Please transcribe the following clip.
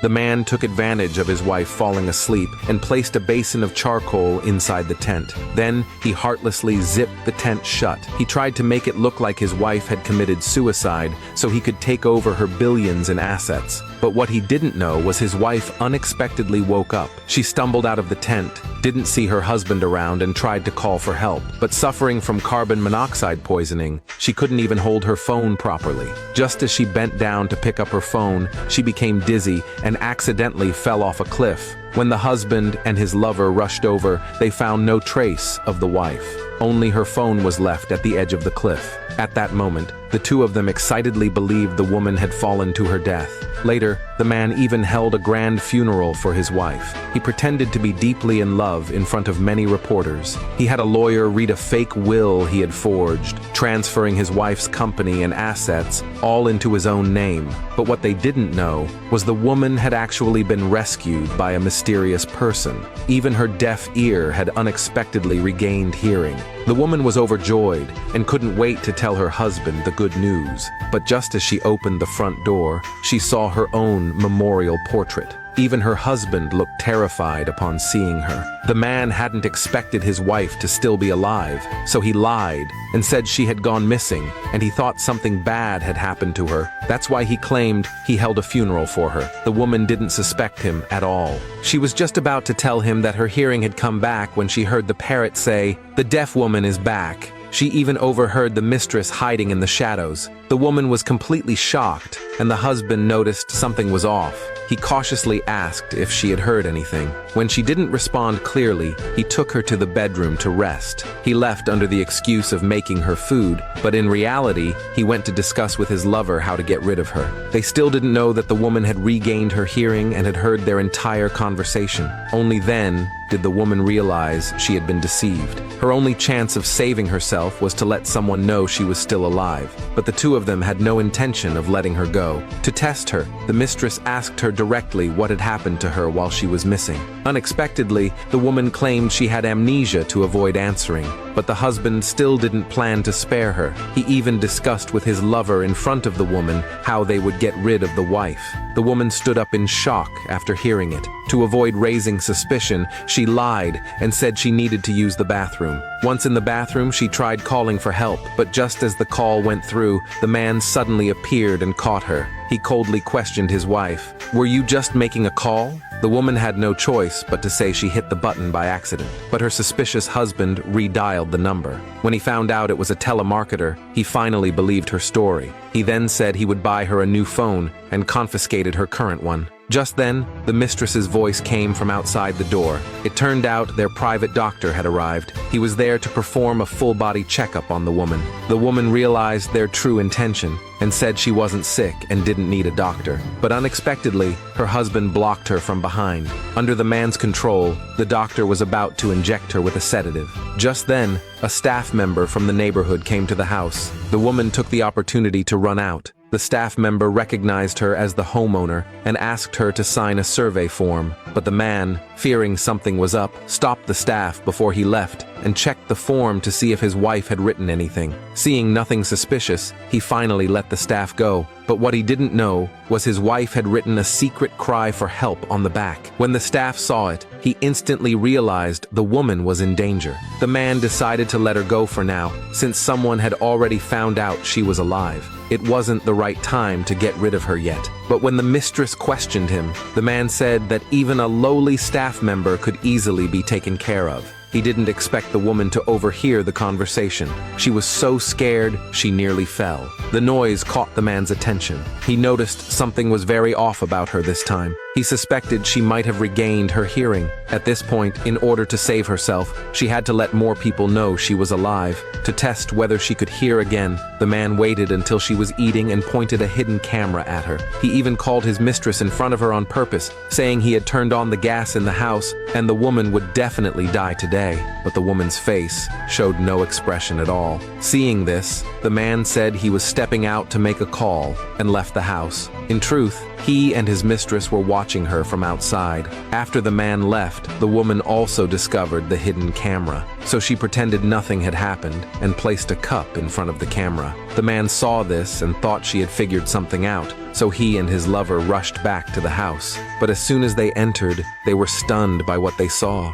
The man took advantage of his wife falling asleep and placed a basin of charcoal inside the tent. Then he heartlessly zipped the tent shut. He tried to make it look like his wife had committed suicide so he could take over her billions in assets. But what he didn't know was his wife unexpectedly woke up. She stumbled out of the tent, didn't see her husband around, and tried to call for help. But suffering from carbon monoxide poisoning, she couldn't even hold her phone properly. Just as she bent down to pick up her phone, she became dizzy and accidentally fell off a cliff. When the husband and his lover rushed over, they found no trace of the wife. Only her phone was left at the edge of the cliff. At that moment, the two of them excitedly believed the woman had fallen to her death. Later, the man even held a grand funeral for his wife. He pretended to be deeply in love in front of many reporters. He had a lawyer read a fake will he had forged, transferring his wife's company and assets all into his own name. But what they didn't know was the woman had actually been rescued by a mysterious person. Even her deaf ear had unexpectedly regained hearing. The woman was overjoyed and couldn't wait to tell her husband the good news. But just as she opened the front door, she saw her own memorial portrait. Even her husband looked terrified upon seeing her. The man hadn't expected his wife to still be alive, so he lied and said she had gone missing, and he thought something bad had happened to her. That's why he claimed he held a funeral for her. The woman didn't suspect him at all. She was just about to tell him that her hearing had come back when she heard the parrot say, "The deaf woman is back." She even overheard the mistress hiding in the shadows. The woman was completely shocked, and the husband noticed something was off. He cautiously asked if she had heard anything. When she didn't respond clearly, he took her to the bedroom to rest. He left under the excuse of making her food, but in reality, he went to discuss with his lover how to get rid of her. They still didn't know that the woman had regained her hearing and had heard their entire conversation. Only then did the woman realize she had been deceived. Her only chance of saving herself was to let someone know she was still alive, but the two of them had no intention of letting her go. To test her, the mistress asked her directly what had happened to her while she was missing. Unexpectedly, the woman claimed she had amnesia to avoid answering, but the husband still didn't plan to spare her. He even discussed with his lover in front of the woman how they would get rid of the wife. The woman stood up in shock after hearing it. To avoid raising suspicion, she lied and said she needed to use the bathroom. Once in the bathroom, she tried calling for help, but just as the call went through, the man suddenly appeared and caught her. He coldly questioned his wife. "Were you just making a call?" The woman had no choice but to say she hit the button by accident, but her suspicious husband redialed the number. When he found out it was a telemarketer, he finally believed her story. He then said he would buy her a new phone and confiscated her current one. Just then, the mistress's voice came from outside the door. It turned out their private doctor had arrived. He was there to perform a full-body checkup on the woman. The woman realized their true intention and said she wasn't sick and didn't need a doctor. But unexpectedly, her husband blocked her from behind. Under the man's control, the doctor was about to inject her with a sedative. Just then, a staff member from the neighborhood came to the house. The woman took the opportunity to run out. The staff member recognized her as the homeowner and asked her to sign a survey form, but the man, fearing something was up, stopped the staff before he left and checked the form to see if his wife had written anything. Seeing nothing suspicious, he finally let the staff go, but what he didn't know was his wife had written a secret cry for help on the back. When the staff saw it, he instantly realized the woman was in danger. The man decided to let her go for now, since someone had already found out she was alive. It wasn't the right time to get rid of her yet. But when the mistress questioned him, the man said that even a lowly staff member could easily be taken care of. He didn't expect the woman to overhear the conversation. She was so scared, she nearly fell. The noise caught the man's attention. He noticed something was very off about her this time. He suspected she might have regained her hearing. At this point, in order to save herself, she had to let more people know she was alive. To test whether she could hear again, the man waited until she was eating and pointed a hidden camera at her. He even called his mistress in front of her on purpose, saying he had turned on the gas in the house and the woman would definitely die today. But the woman's face showed no expression at all. Seeing this, the man said he was stepping out to make a call and left the house. In truth, He and his mistress were watching her from outside. After the man left, the woman also discovered the hidden camera. So she pretended nothing had happened and placed a cup in front of the camera. The man saw this and thought she had figured something out, so he and his lover rushed back to the house. But as soon as they entered, they were stunned by what they saw.